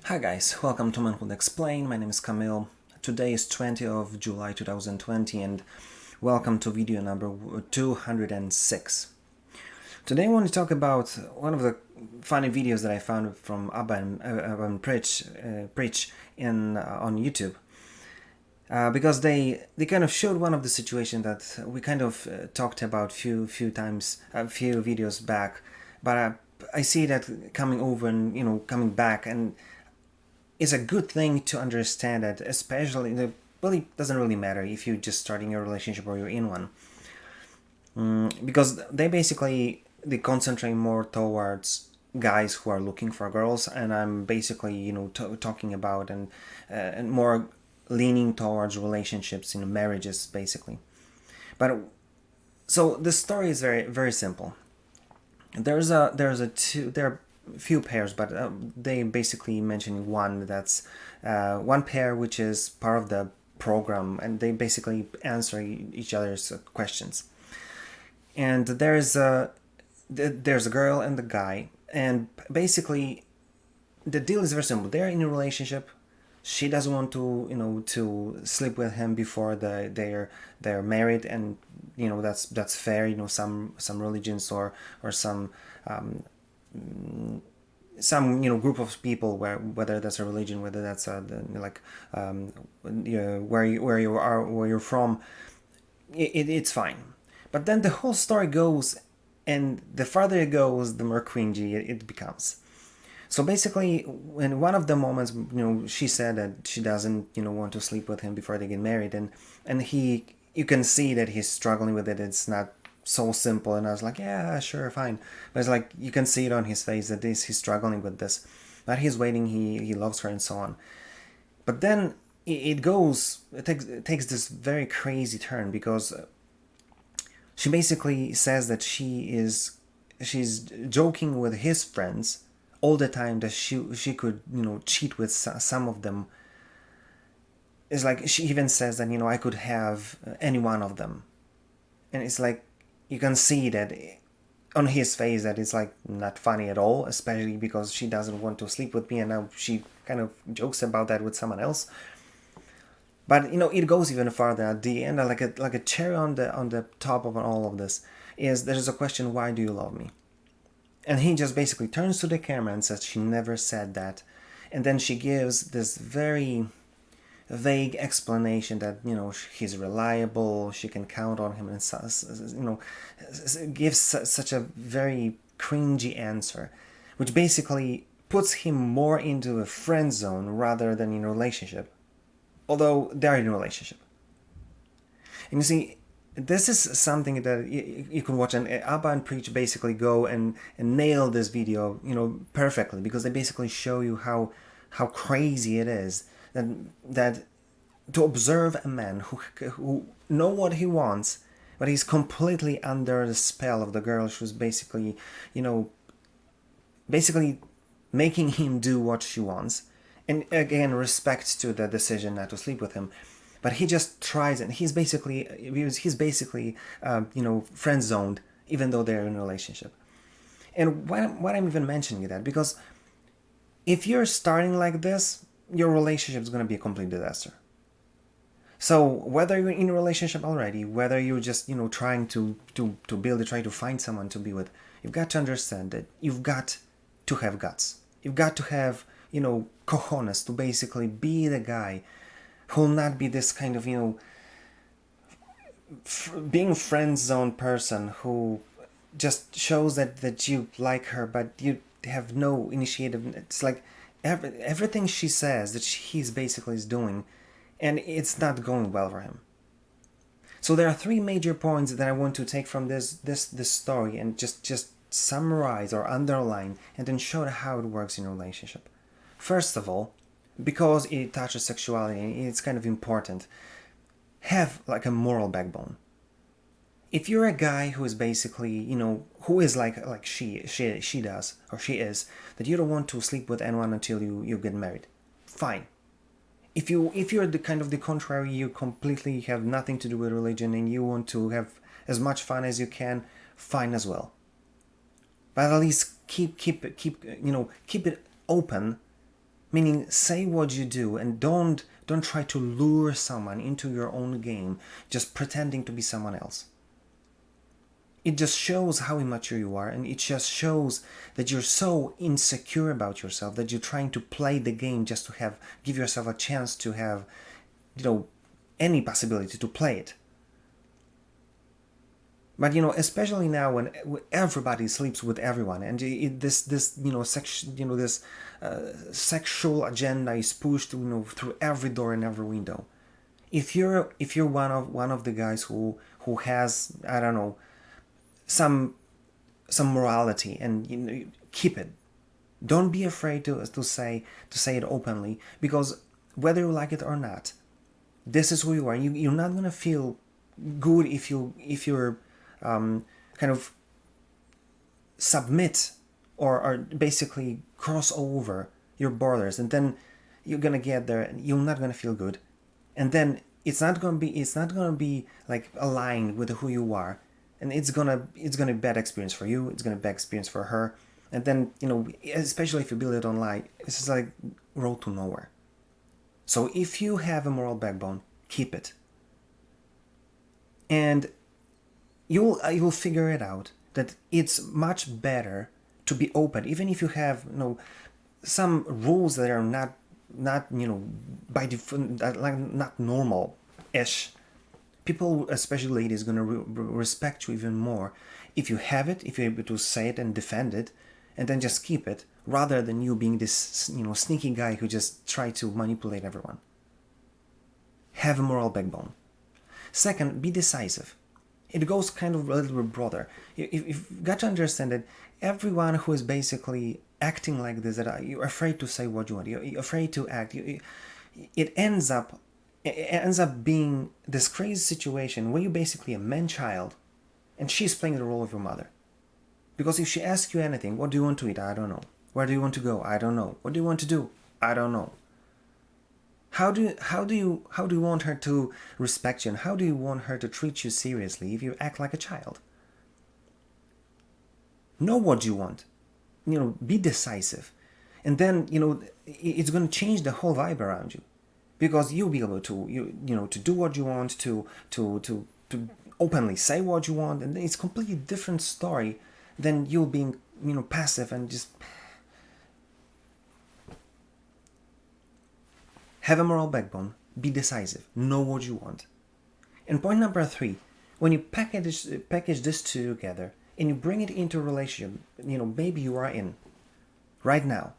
Hi guys, welcome to Manhood Explained. My name is Camille. Today is 20th of July 2020 and welcome to video number 206. Today I want to talk about one of the funny videos that I found from Abba and Preach on YouTube. Because they kind of showed one of the situations that we kind of talked about few times, a few videos back, but I see that coming over and coming back, and it's a good thing to understand that, especially it doesn't really matter if you're just starting a relationship or you're in one, because they concentrate more towards guys who are looking for girls, and I'm basically talking about and more leaning towards relationships, marriages basically. But so the story is very very simple. There are few pairs, but they basically mention one that's one pair which is part of the program, and they basically answer each other's questions. And there's a girl and the guy, and basically the deal is very simple. They're in a relationship. She doesn't want to sleep with him before they're married, and that's fair. Some religions or some group of people, whether that's a religion, whether that's where you're from, it's fine. But then the whole story goes, and the farther it goes, the more cringy it becomes. So basically, in one of the moments, she said that she doesn't, want to sleep with him before they get married, and you can see that he's struggling with it. It's not so simple, and I was like, yeah, sure, fine. But it's like you can see it on his face that he's struggling with this, but he's waiting. He loves her and so on. But then it takes this very crazy turn, because she basically says that she's joking with his friends all the time, that she could cheat with some of them. It's like she even says that I could have any one of them, and it's like you can see that on his face that it's like not funny at all, especially because she doesn't want to sleep with me, and now she kind of jokes about that with someone else. But it goes even farther. At the end, like a cherry on the top of all of this, is there's a question: why do you love me? And he just basically turns to the camera and says she never said that. And then she gives this very vague explanation that he's reliable, she can count on him, and gives such a very cringy answer, which basically puts him more into a friend zone rather than in a relationship, although they're in a relationship. And you see, this is something that you can watch, and Abba and Preach basically go and nail this video perfectly, because they basically show you how crazy it is that to observe a man who know what he wants, but he's completely under the spell of the girl who's basically basically making him do what she wants, and again, respect to the decision not to sleep with him. But he just tries, and he's basically friend zoned, even though they're in a relationship. And why I'm even mentioning that, because if you're starting like this, your relationship is going to be a complete disaster. So whether you're in a relationship already, whether you're just trying to build it, trying to find someone to be with, you've got to understand that you've got to have guts. You've got to have cojones to basically be the guy who will not be this kind of being friend zone person who just shows that you like her, but you have no initiative. It's like everything she says that he's basically is doing, and it's not going well for him. So there are three major points that I want to take from this story and just summarize or underline, and then show how it works in a relationship. First of all, because it touches sexuality and it's kind of important, have like a moral backbone. If you're a guy who is basically who is like she does, or she is, that you don't want to sleep with anyone until you get married, fine. If you're the kind of the contrary, you completely have nothing to do with religion and you want to have as much fun as you can, fine as well. But at least keep it open Meaning, say what you do and don't try to lure someone into your own game just pretending to be someone else. It just shows how immature you are, and it just shows that you're so insecure about yourself that you're trying to play the game just to give yourself a chance to have, any possibility to play it. But especially now when everybody sleeps with everyone, and this sexual agenda is pushed through every door and every window. If you're one of the guys who has, I don't know, some morality, and keep it. Don't be afraid to say it openly, because whether you like it or not, this is who you are. You're not gonna feel good if you're kind of submit, or basically cross over your borders, and then you're gonna get there and you're not gonna feel good, and then it's not gonna be like aligned with who you are, and it's gonna be bad experience for you, it's gonna be bad experience for her, and then especially if you build it online, it's just like road to nowhere. So if you have a moral backbone, keep it, and you'll figure it out that it's much better to be open, even if you have some rules that are not by default, like not normal ish. People, especially ladies, gonna respect you even more if you have it, if you're able to say it and defend it, and then just keep it, rather than you being this sneaky guy who just try to manipulate everyone. Have a moral backbone. Second, be decisive. It goes kind of a little bit broader. You've got to understand that everyone who is basically acting like this, that you're afraid to say what you want, you're afraid to act, it ends up being this crazy situation where you're basically a man-child, and she's playing the role of your mother. Because if she asks you anything, what do you want to eat? I don't know. Where do you want to go? I don't know. What do you want to do? I don't know. How do you want her to respect you, and how do you want her to treat you seriously if you act like a child? Know what you want. Be decisive. And then, it's going to change the whole vibe around you, because you'll be able to do what you want, to openly say what you want, and it's a completely different story than you being passive and just have a moral backbone, be decisive, know what you want. And point number 3, when you package this two together and you bring it into a relationship, maybe you are in right now,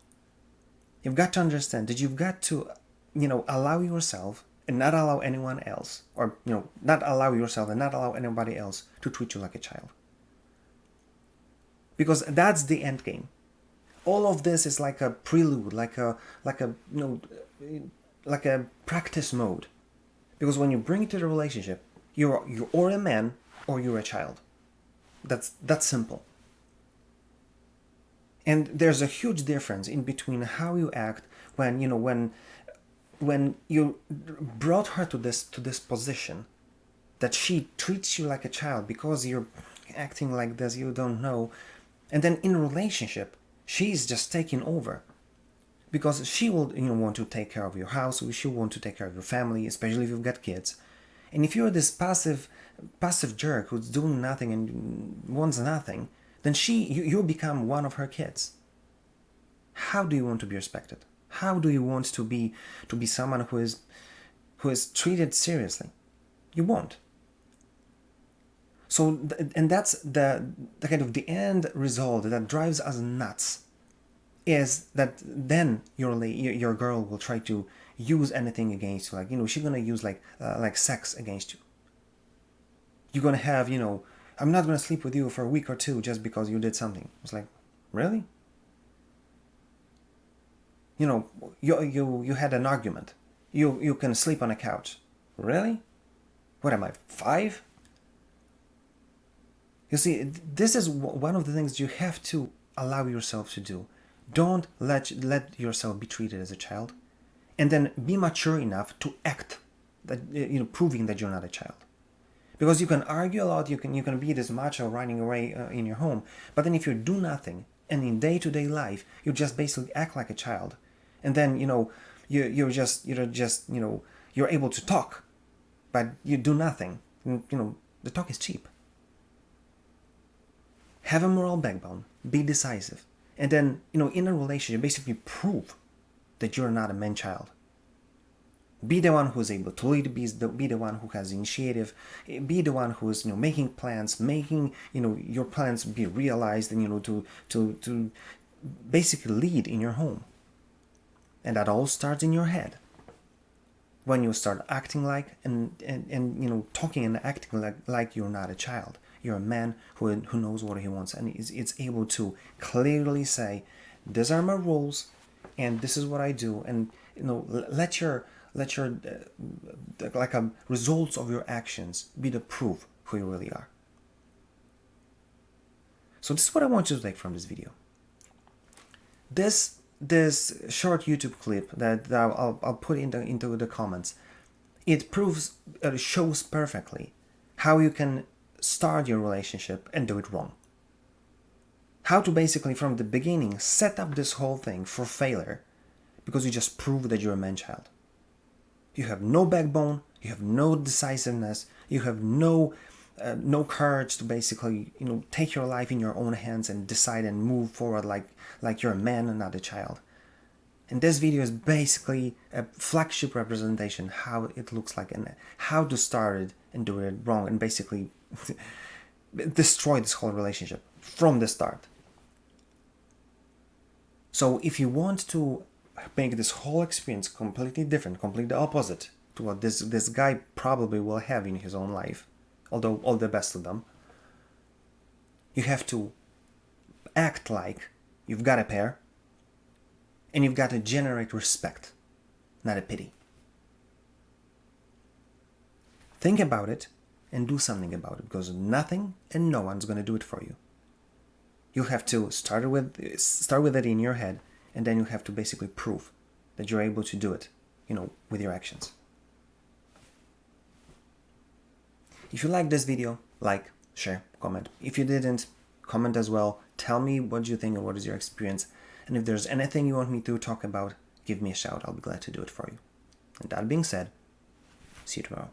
you've got to understand that you've got to allow yourself and not allow anyone else, or not allow yourself and not allow anybody else to treat you like a child, because that's the end game. All of this is like a prelude, like a practice mode, because when you bring it to the relationship, you're or a man or you're a child. That's simple. And there's a huge difference in between how you act when you brought her to this position, that she treats you like a child because you're acting like this, you don't know, and then in a relationship she's just taking over, because she will want to take care of your house, she will want to take care of your family, especially if you've got kids. And if you're this passive jerk who's doing nothing and wants nothing, then you become one of her kids. How do you want to be respected? How do you want to be someone who is treated seriously? You won't. So, and that's the kind of the end result that drives us nuts, is that then your girl will try to use anything against you, like she's gonna use like sex against you. You're gonna have I'm not gonna sleep with you for a week or two just because you did something. It's like, really? You had an argument. You can sleep on a couch. Really? What am I, 5? You see, this is one of the things you have to allow yourself to do. Don't let yourself be treated as a child, and then be mature enough to act that proving that you're not a child. Because you can argue a lot, you can be this macho running away in your home, but then if you do nothing, and in day-to-day life you just basically act like a child, and then you're just you're able to talk, but you do nothing. The talk is cheap. Have a moral backbone, be decisive, and then in a relationship basically prove that you're not a man-child. Be the one who's able to lead, be the one who has initiative, be the one who's making plans, making your plans be realized, and to basically lead in your home. And that all starts in your head. When you start acting like and talking and acting like you're not a child. You're a man who knows what he wants and is able to clearly say, these are my rules and this is what I do, and let your results of your actions be the proof who you really are. So this is what I want you to take from this video. This short YouTube clip that I'll put into the comments, it shows perfectly how you can start your relationship and do it wrong. How to basically from the beginning set up this whole thing for failure because you just prove that you're a man-child. You have no backbone, you have no decisiveness, you have no courage to basically take your life in your own hands and decide and move forward like you're a man and not a child. And this video is basically a flagship representation how it looks like and how to start it and do it wrong and basically destroy this whole relationship from the start. So if you want to make this whole experience completely different, completely opposite to what this guy probably will have in his own life, although all the best to them, you have to act like you've got a pair and you've got to generate respect, not a pity. Think about it and do something about it, because nothing and no one's going to do it for you. You have to start with it in your head, and then you have to basically prove that you're able to do it, with your actions. If you liked this video, like, share, comment. If you didn't, comment as well. Tell me what you think and what is your experience. And if there's anything you want me to talk about, give me a shout. I'll be glad to do it for you. And that being said, see you tomorrow.